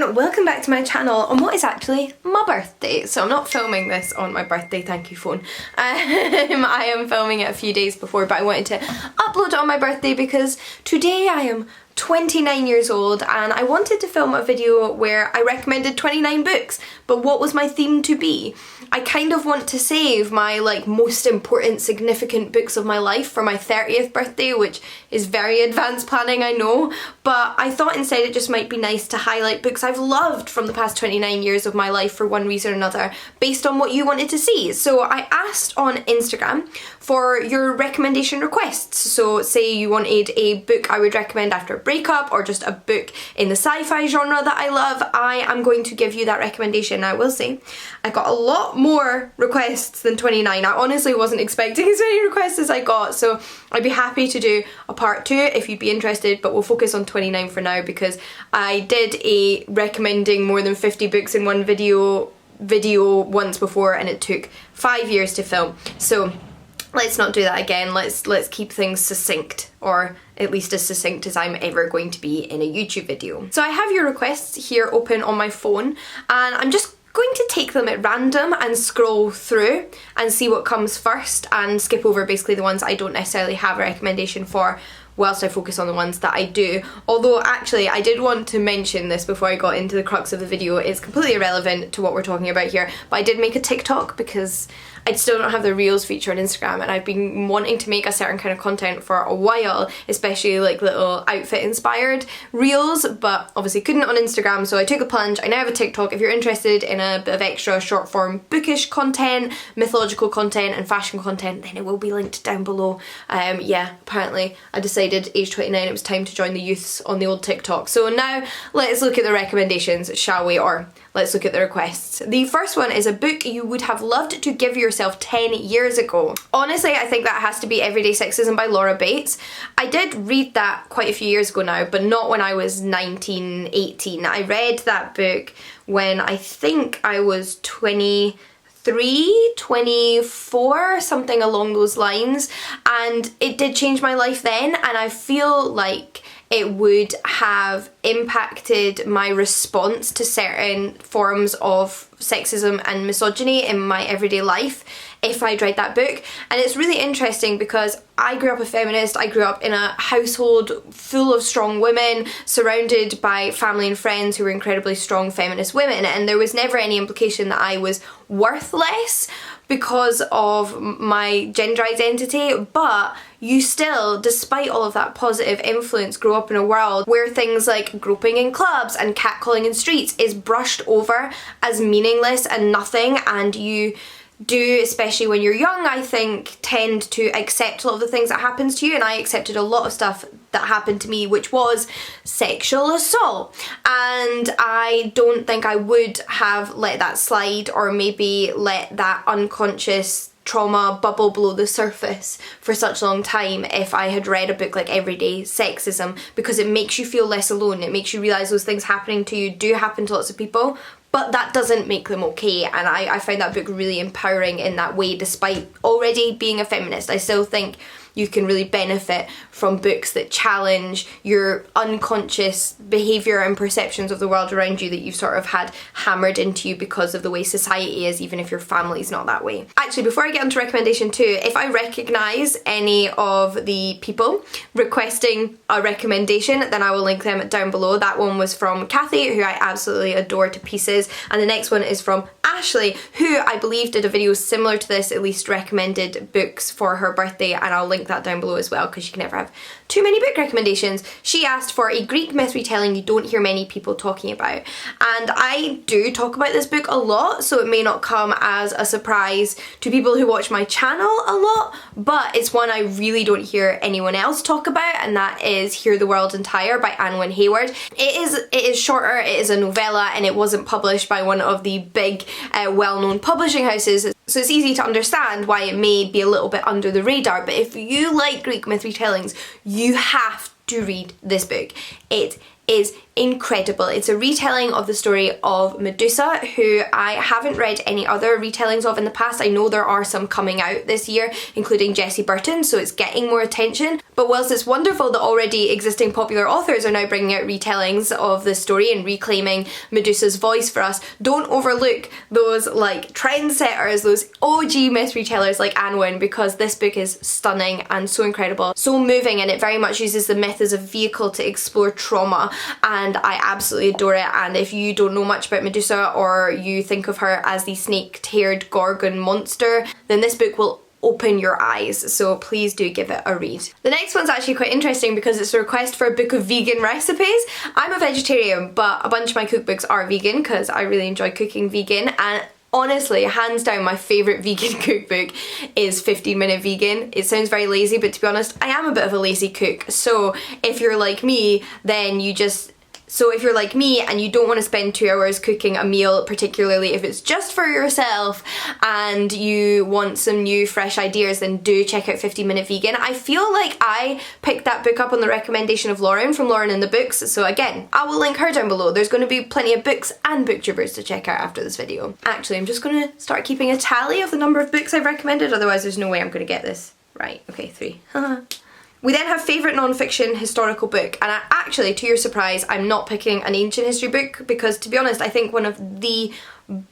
everyone, welcome back to my channel on what is actually my birthday. So I'm not filming this on my birthday, thank you phone. I am filming it a few days before, but I wanted to upload it on my birthday because today I am 29 years old and I wanted to film a video where I recommended 29 books, but what was my theme to be? I kind of want to save my most important significant books of my life for my 30th birthday, which is very advanced planning, I know, but I thought instead it just might be nice to highlight books I've loved from the past 29 years of my life for one reason or another based on what you wanted to see. So I asked on Instagram for your recommendation requests. So say you wanted a book I would recommend after a breakup or just a book in the sci-fi genre that I love, I am going to give you that recommendation. I will say I got a lot more requests than 29. I honestly wasn't expecting as many requests as I got, so I'd be happy to do a part 2 if you'd be interested, but we'll focus on 29 for now because I did a recommending more than 50 books in one video once before and it took 5 years to film. So let's not do that again. Let's keep things succinct, or at least as succinct as I'm ever going to be in a YouTube video. So I have your requests here open on my phone and I'm just going to take them at random and scroll through and see what comes first and skip over basically the ones I don't necessarily have a recommendation for whilst I focus on the ones that I do. Although actually I did want to mention this before I got into the crux of the video. It's completely irrelevant to what we're talking about here, but I did make a TikTok because I still don't have the Reels feature on Instagram and I've been wanting to make a certain kind of content for a while, especially little outfit inspired Reels, but obviously couldn't on Instagram, so I took a plunge. I now have a TikTok. If you're interested in a bit of extra short form bookish content, mythological content and fashion content, then it will be linked down below. Yeah, apparently I decided age 29 it was time to join the youths on the old TikTok. So now let's look at the recommendations, shall we? Or let's look at the requests. The first one is a book you would have loved to give yourself 10 years ago. Honestly, I think that has to be Everyday Sexism by Laura Bates. I did read that quite a few years ago now, but not when I was 19, 18. I read that book when I think I was 23, 24, something along those lines, and it did change my life then, and I feel like it would have impacted my response to certain forms of sexism and misogyny in my everyday life if I'd read that book. And it's really interesting because I grew up a feminist. I grew up in a household full of strong women, surrounded by family and friends who were incredibly strong feminist women, and there was never any implication that I was worthless because of my gender identity, but you still, despite all of that positive influence, grow up in a world where things like groping in clubs and catcalling in streets is brushed over as meaningless and nothing, and you do, especially when you're young, I think, tend to accept a lot of the things that happens to you, and I accepted a lot of stuff that happened to me which was sexual assault, and I don't think I would have let that slide or maybe let that unconscious trauma bubble below the surface for such a long time if I had read a book like Everyday Sexism, because it makes you feel less alone. It makes you realise those things happening to you do happen to lots of people, but that doesn't make them okay, and I find that book really empowering in that way. Despite already being a feminist, I still think you can really benefit from books that challenge your unconscious behaviour and perceptions of the world around you that you've sort of had hammered into you because of the way society is, even if your family's not that way. Actually, before I get onto recommendation 2, if I recognise any of the people requesting a recommendation, then I will link them down below. That one was from Kathy, who I absolutely adore to pieces, and the next one is from Ashley, who I believe did a video similar to this, at least recommended books for her birthday, and I'll link that down below as well because you can never have too many book recommendations. She asked for a Greek myth retelling you don't hear many people talking about, and I do talk about this book a lot, so it may not come as a surprise to people who watch my channel a lot, but it's one I really don't hear anyone else talk about, and that is Hear the World Entire by Anne Hayward. It is shorter, it is a novella, and it wasn't published by one of the big well-known publishing houses, so it's easy to understand why it may be a little bit under the radar. But if you like Greek myth retellings, you have to read this book. It is incredible. It's a retelling of the story of Medusa, who I haven't read any other retellings of in the past. I know there are some coming out this year, including Jessie Burton, so it's getting more attention. But whilst it's wonderful that already existing popular authors are now bringing out retellings of the story and reclaiming Medusa's voice for us, don't overlook those like trendsetters, those OG myth retellers like Anwen, because this book is stunning and so incredible, so moving, and it very much uses the myth as a vehicle to explore trauma, and I absolutely adore it. And if you don't know much about Medusa, or you think of her as the snake-haired Gorgon monster, then this book will open your eyes, so please do give it a read. The next one's actually quite interesting because it's a request for a book of vegan recipes. I'm a vegetarian, but a bunch of my cookbooks are vegan because I really enjoy cooking vegan, and honestly, hands down, my favourite vegan cookbook is 15 Minute Vegan. It sounds very lazy, but to be honest, I am a bit of a lazy cook, so if you're like me, then if you're like me and you don't want to spend 2 hours cooking a meal, particularly if it's just for yourself and you want some new fresh ideas, then do check out 15 Minute Vegan. I feel like I picked that book up on the recommendation of Lauren from Lauren in the Books, so again, I will link her down below. There's going to be plenty of books and booktubers to check out after this video. Actually, I'm just going to start keeping a tally of the number of books I've recommended, otherwise there's no way I'm going to get this right. Okay, 3. We then have favourite non-fiction historical book, and actually, to your surprise, I'm not picking an ancient history book because, to be honest, I think one of the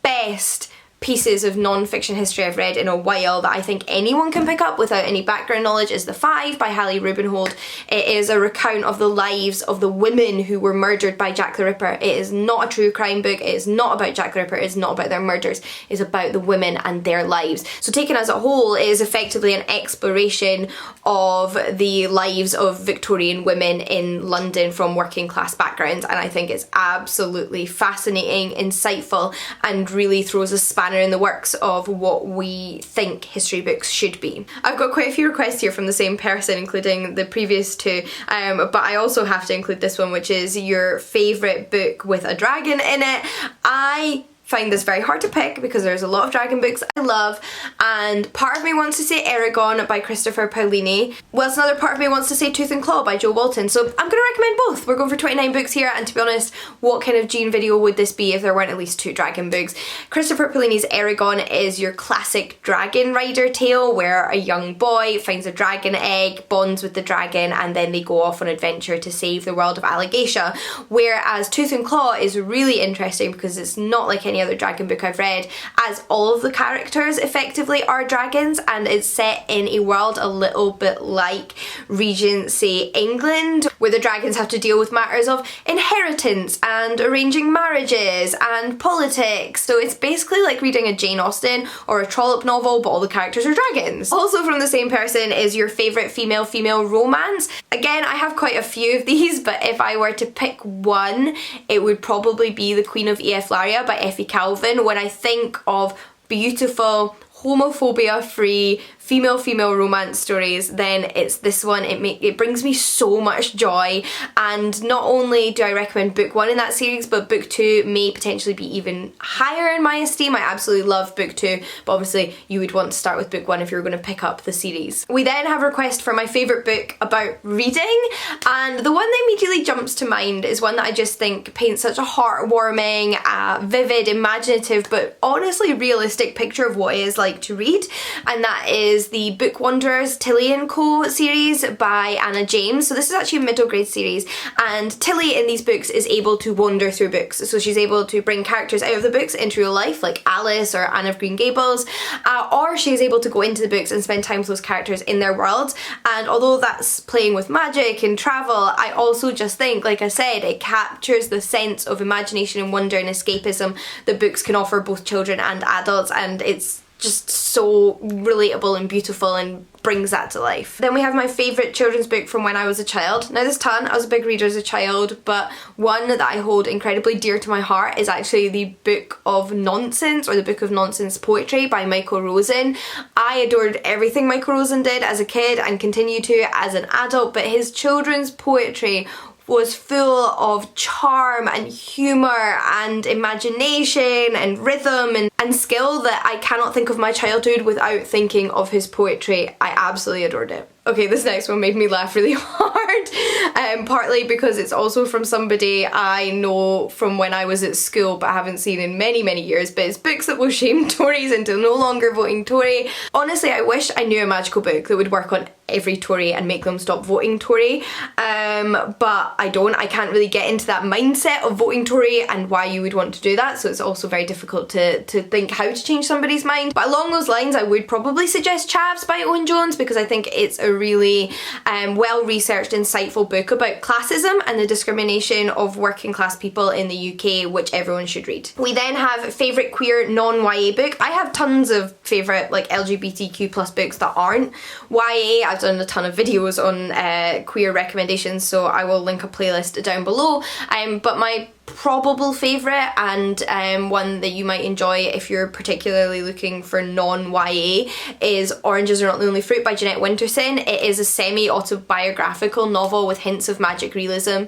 best pieces of non-fiction history I've read in a while that I think anyone can pick up without any background knowledge is The Five by Hallie Rubenhold. It is a recount of the lives of the women who were murdered by Jack the Ripper. It is not a true crime book, it is not about Jack the Ripper, it is not about their murders, it is about the women and their lives. So taken as a whole, it is effectively an exploration of the lives of Victorian women in London from working class backgrounds, and I think it's absolutely fascinating, insightful, and really throws a spanner in the works of what we think history books should be. I've got quite a few requests here from the same person, including the previous two, but I also have to include this one, which is your favourite book with a dragon in it. I find this very hard to pick because there's a lot of dragon books I love, and part of me wants to say Eragon by Christopher Paolini, whilst another part of me wants to say Tooth and Claw by Jo Walton, so I'm going to recommend both. We're going for 29 books here, and to be honest, what kind of Jean video would this be if there weren't at least 2 dragon books? Christopher Paolini's Eragon is your classic dragon rider tale where a young boy finds a dragon egg, bonds with the dragon, and then they go off on adventure to save the world of Allegatia, whereas Tooth and Claw is really interesting because it's not like any other dragon book I've read, as all of the characters effectively are dragons, and it's set in a world a little bit like Regency England, where the dragons have to deal with matters of inheritance and arranging marriages and politics. So it's basically like reading a Jane Austen or a Trollope novel, but all the characters are dragons. Also from the same person is your favourite female romance. Again, I have quite a few of these, but if I were to pick one, it would probably be The Queen of Eiflaria by Effie Calvin. When I think of beautiful, homophobia-free female romance stories, then it's this one. It brings me so much joy, and not only do I recommend book 1 in that series, but book 2 may potentially be even higher in my esteem. I absolutely love book 2, but obviously you would want to start with book 1 if you're going to pick up the series. We then have a request for my favourite book about reading, and the one that immediately jumps to mind is one that I just think paints such a heartwarming, vivid, imaginative, but honestly realistic picture of what it is like to read, and that is the Book Wanderers Tilly & Co series by Anna James. So this is actually a middle grade series, and Tilly in these books is able to wander through books. So she's able to bring characters out of the books into real life, like Alice or Anne of Green Gables, or she's able to go into the books and spend time with those characters in their worlds. And although that's playing with magic and travel, I also just think, like I said, it captures the sense of imagination and wonder and escapism that books can offer both children and adults, and it's just so relatable and beautiful and brings that to life. Then we have my favourite children's book from when I was a child. Now there's a ton, I was a big reader as a child, but one that I hold incredibly dear to my heart is actually the Book of Nonsense, or the Book of Nonsense Poetry by Michael Rosen. I adored everything Michael Rosen did as a kid and continue to as an adult, but his children's poetry was full of charm and humour and imagination and rhythm and skill that I cannot think of my childhood without thinking of his poetry. I absolutely adored it. Okay, this next one made me laugh really hard. partly because it's also from somebody I know from when I was at school but haven't seen in many, many years, but it's books that will shame Tories into no longer voting Tory. Honestly, I wish I knew a magical book that would work on every Tory and make them stop voting Tory, but I don't. I can't really get into that mindset of voting Tory and why you would want to do that, so it's also very difficult to think how to change somebody's mind. But along those lines, I would probably suggest Chavs by Owen Jones, because I think it's a really well-researched, insightful book about classism and the discrimination of working class people in the UK, which everyone should read. We then have favourite queer non-YA book. I have tons of favourite like LGBTQ plus books that aren't YA. I've done a ton of videos on queer recommendations, so I will link a playlist down below. But my probable favourite, and one that you might enjoy if you're particularly looking for non-YA, is Oranges Are Not the Only Fruit by Jeanette Winterson. It is a semi-autobiographical novel with hints of magic realism,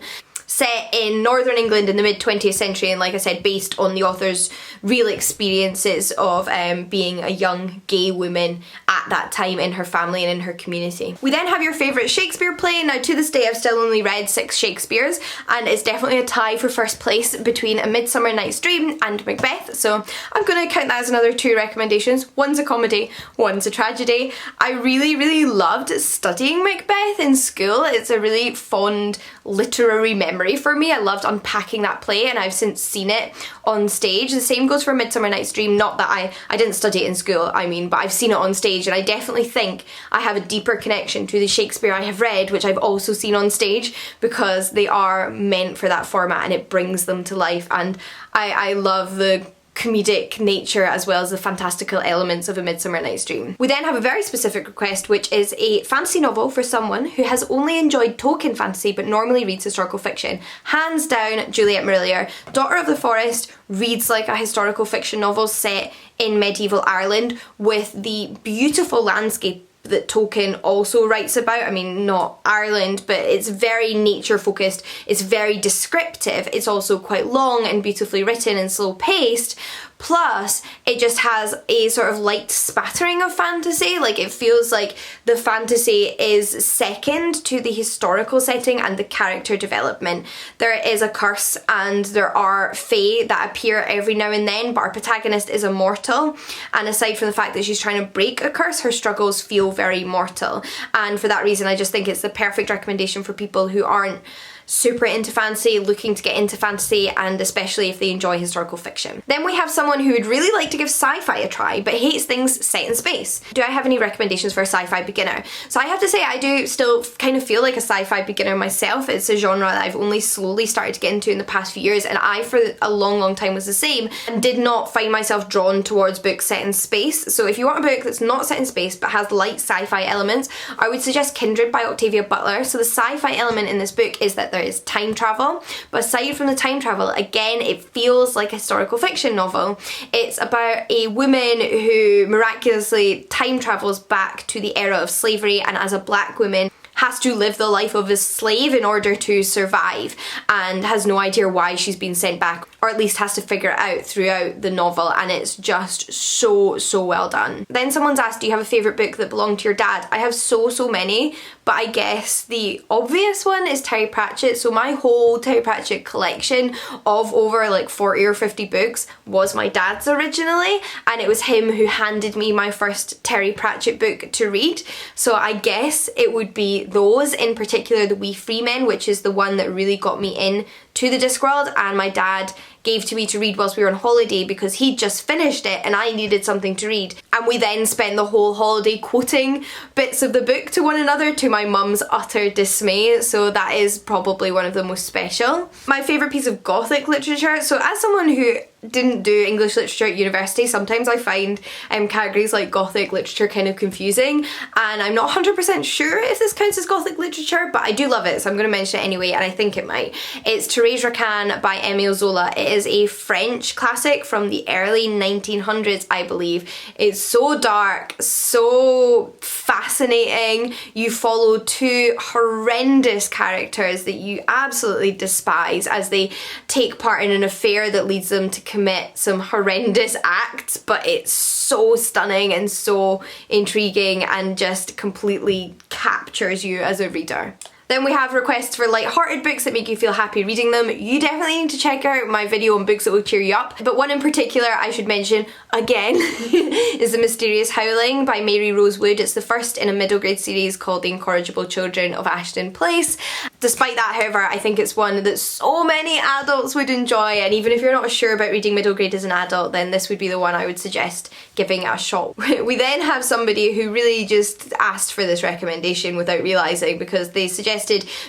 set in northern England in the mid-20th century, and like I said, based on the author's real experiences of being a young gay woman at that time in her family and in her community. We then have your favourite Shakespeare play. Now, to this day I've still only read 6 Shakespeares, and it's definitely a tie for first place between A Midsummer Night's Dream and Macbeth, so I'm going to count that as another 2 recommendations. One's a comedy, one's a tragedy. I really, really loved studying Macbeth in school. It's a really fond literary memory for me. I loved unpacking that play, and I've since seen it on stage. The same goes for Midsummer Night's Dream. Not that I didn't study it in school, I mean, but I've seen it on stage, and I definitely think I have a deeper connection to the Shakespeare I have read, which I've also seen on stage, because they are meant for that format and it brings them to life, and I love the comedic nature as well as the fantastical elements of A Midsummer Night's Dream. We then have a very specific request, which is a fantasy novel for someone who has only enjoyed Tolkien fantasy but normally reads historical fiction. Hands down, Juliet Marillier. Daughter of the Forest reads like a historical fiction novel set in medieval Ireland with the beautiful landscape that Tolkien also writes about. I mean, not Ireland, but it's very nature focused, it's very descriptive, it's also quite long and beautifully written and slow paced, plus it just has a sort of light spattering of fantasy. Like, it feels like the fantasy is second to the historical setting and the character development. There is a curse and there are fae that appear every now and then, but our protagonist is immortal, and aside from the fact that she's trying to break a curse, her struggles feel very mortal, and for that reason I just think it's the perfect recommendation for people who aren't super into fantasy, looking to get into fantasy, and especially if they enjoy historical fiction. Then we have someone who would really like to give sci-fi a try but hates things set in space. Do I have any recommendations for a sci-fi beginner? So I have to say I do still kind of feel like a sci-fi beginner myself. It's a genre that I've only slowly started to get into in the past few years, and I for a long time was the same and did not find myself drawn towards books set in space. So if you want a book that's not set in space but has light sci-fi elements, I would suggest Kindred by Octavia Butler. So the sci-fi element in this book is that there is time travel, but aside from the time travel, again, it feels like a historical fiction novel. It's about a woman who miraculously time travels back to the era of slavery, and as a black woman has to live the life of a slave in order to survive, and has no idea why she's been sent back, or at least has to figure it out throughout the novel, and it's just so well done. Then someone's asked, do you have a favourite book that belonged to your dad? I have so many, but I guess the obvious one is Terry Pratchett. So my whole Terry Pratchett collection of over like 40 or 50 books was my dad's originally, and it was him who handed me my first Terry Pratchett book to read. So I guess it would be those, in particular the We Free Men, which is the one that really got me in to the Discworld, and my dad gave to me to read whilst we were on holiday because he'd just finished it and I needed something to read. And we then spent the whole holiday quoting bits of the book to one another, to my mum's utter dismay, so that is probably one of the most special. My favourite piece of Gothic literature, so as someone who didn't do English literature at university, sometimes I find categories like Gothic literature kind of confusing, and I'm not 100% sure if this counts as Gothic literature, but I do love it, so I'm going to mention it anyway, and I think it might. It's Theresa Can by Émile Zola. It is a French classic from the early 1900s, I believe. It's so dark, so fascinating. You follow 2 horrendous characters that you absolutely despise as they take part in an affair that leads them to commit some horrendous acts, but it's so stunning and so intriguing and just completely captures you as a reader. Then we have requests for light-hearted books that make you feel happy reading them. You definitely need to check out my video on books that will cheer you up. But one in particular I should mention again is The Mysterious Howling by Mary Rose Wood. It's the first in a middle grade series called The Incorrigible Children of Ashton Place. Despite that, however, I think it's one that so many adults would enjoy, and even if you're not sure about reading middle grade as an adult, then this would be the one I would suggest giving it a shot. We then have somebody who really just asked for this recommendation without realising, because they suggested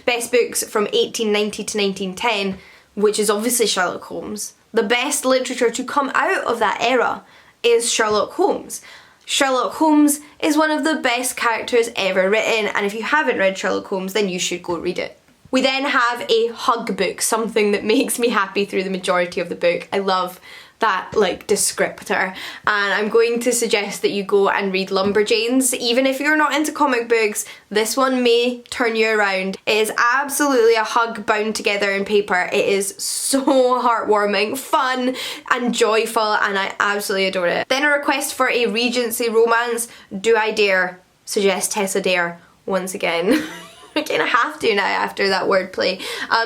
best books from 1890 to 1910, which is obviously Sherlock Holmes. The best literature to come out of that era is Sherlock Holmes. Sherlock Holmes is one of the best characters ever written, and if you haven't read Sherlock Holmes, then you should go read it. We then have a hug book, something that makes me happy through the majority of the book. I love that descriptor, and I'm going to suggest that you go and read Lumberjanes. Even if you're not into comic books, this one may turn you around. It is absolutely a hug bound together in paper. It is so heartwarming, fun and joyful, and I absolutely adore it. Then a request for a Regency romance. Do I dare suggest Tessa Dare once again? I kind of have to now after that wordplay.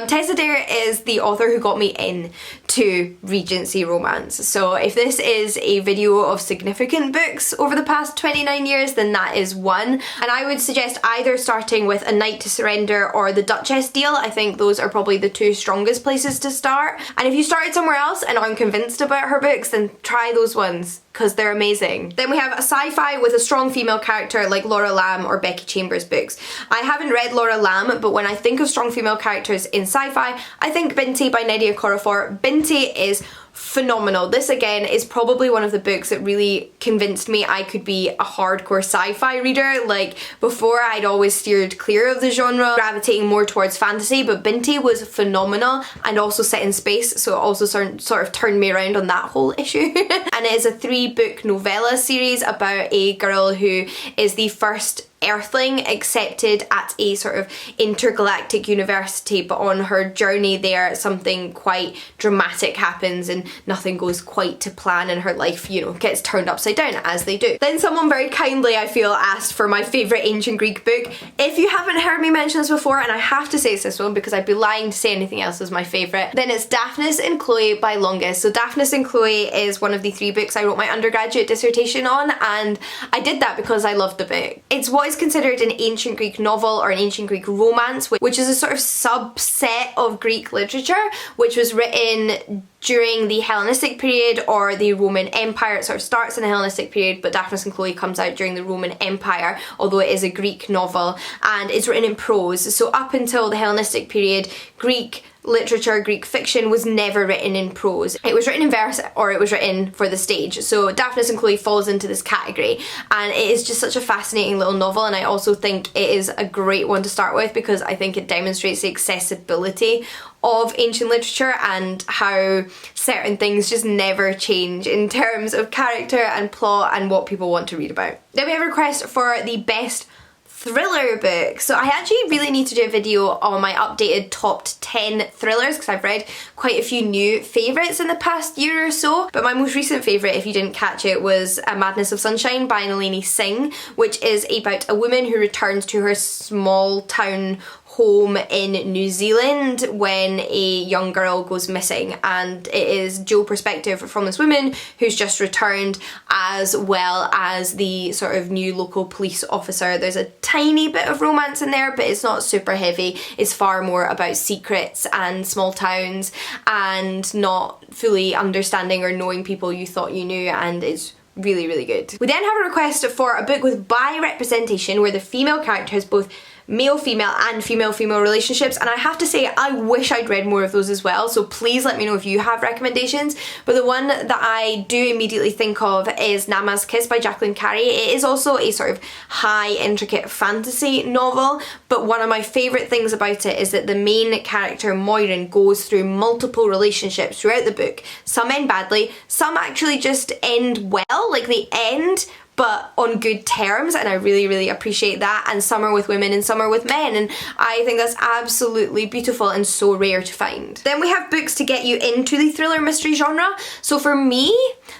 Tessa Dare is the author who got me into Regency romance. So if this is a video of significant books over the past 29 years, then that is one. And I would suggest either starting with A Night to Surrender or The Duchess deal. I think those are probably the two strongest places to start. And if you started somewhere else and are unconvinced about her books, then try those ones, because they're amazing. Then we have a sci-fi with a strong female character like Laura Lamb or Becky Chambers books. I haven't read Laura Lamb, but when I think of strong female characters in sci-fi, I think Binti by Nydia Corafor. Binti is phenomenal. This again is probably one of the books that really convinced me I could be a hardcore sci-fi reader. Like before, I'd always steered clear of the genre, gravitating more towards fantasy, but Binti was phenomenal and also set in space, so it also sort of turned me around on that whole issue. And it is a 3-book novella series about a girl who is the first Earthling accepted at a sort of intergalactic university, but on her journey there something quite dramatic happens and nothing goes quite to plan, and her life, you know, gets turned upside down as they do. Then someone very kindly, I feel, asked for my favourite ancient Greek book. If you haven't heard me mention this before, and I have to say it's this one because I'd be lying to say anything else is my favourite, then it's Daphnis and Chloe by Longus. So Daphnis and Chloe is one of the 3 books I wrote my undergraduate dissertation on, and I did that because I loved the book. It's what is considered an ancient Greek novel or an ancient Greek romance, which is a sort of subset of Greek literature, which was written during the Hellenistic period or the Roman Empire. It sort of starts in the Hellenistic period, but Daphnis and Chloe comes out during the Roman Empire, although it is a Greek novel, and it's written in prose. So up until the Hellenistic period, Greek literature, Greek fiction was never written in prose. It was written in verse or it was written for the stage. So Daphnis and Chloe falls into this category, and it is just such a fascinating little novel, and I also think it is a great one to start with because I think it demonstrates the accessibility of ancient literature and how certain things just never change in terms of character and plot and what people want to read about. Then we have a request for the best thriller book. So I actually really need to do a video on my updated top 10 thrillers because I've read quite a few new favourites in the past year or so, but my most recent favourite, if you didn't catch it, was A Madness of Sunshine by Nalini Singh, which is about a woman who returns to her small town home in New Zealand when a young girl goes missing, and it is dual perspective from this woman who's just returned as well as the sort of new local police officer. There's a tiny bit of romance in there, but it's not super heavy. It's far more about secrets and small towns and not fully understanding or knowing people you thought you knew, and it's really, really good. We then have a request for a book with bi-representation where the female character has both male-female and female-female relationships, and I have to say I wish I'd read more of those as well, so please let me know if you have recommendations. But the one that I do immediately think of is Nama's Kiss by Jacqueline Carey. It is also a sort of high intricate fantasy novel, but one of my favourite things about it is that the main character Moirin goes through multiple relationships throughout the book. Some end badly, some actually just end well, like they end but on good terms, and I really, really appreciate that, and some are with women and some are with men, and I think that's absolutely beautiful and so rare to find. Then we have books to get you into the thriller mystery genre. So for me,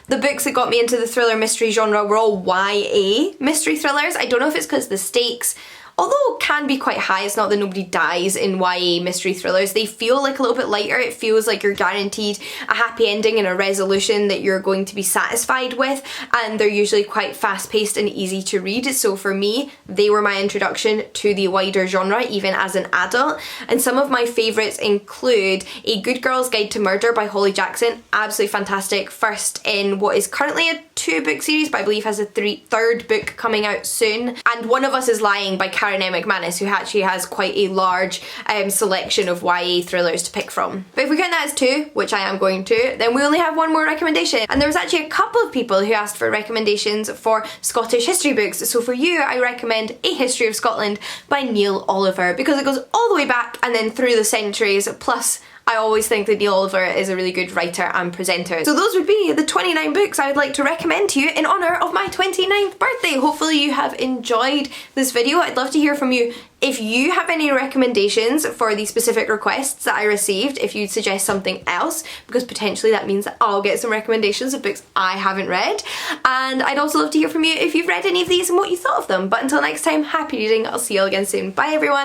the books that got me into the thriller mystery genre were all YA mystery thrillers. I don't know if it's because the stakes although can be quite high. It's not that nobody dies in YA mystery thrillers. They feel like a little bit lighter. It feels like you're guaranteed a happy ending and a resolution that you're going to be satisfied with, and they're usually quite fast-paced and easy to read. So for me, they were my introduction to the wider genre, even as an adult. And some of my favourites include A Good Girl's Guide to Murder by Holly Jackson. Absolutely fantastic. First in what is currently a 2-book series, but I believe has a third book coming out soon. And One of Us is Lying by Karen M. McManus, who actually has quite a large selection of YA thrillers to pick from. But if we count that as 2, which I am going to, then we only have one more recommendation. And there was actually a couple of people who asked for recommendations for Scottish history books. So for you, I recommend A History of Scotland by Neil Oliver, because it goes all the way back and then through the centuries, plus I always think that Neil Oliver is a really good writer and presenter. So those would be the 29 books I would like to recommend to you in honour of my 29th birthday. Hopefully you have enjoyed this video. I'd love to hear from you if you have any recommendations for the specific requests that I received, if you'd suggest something else, because potentially that means that I'll get some recommendations of books I haven't read. And I'd also love to hear from you if you've read any of these and what you thought of them. But until next time, happy reading. I'll see you all again soon. Bye everyone.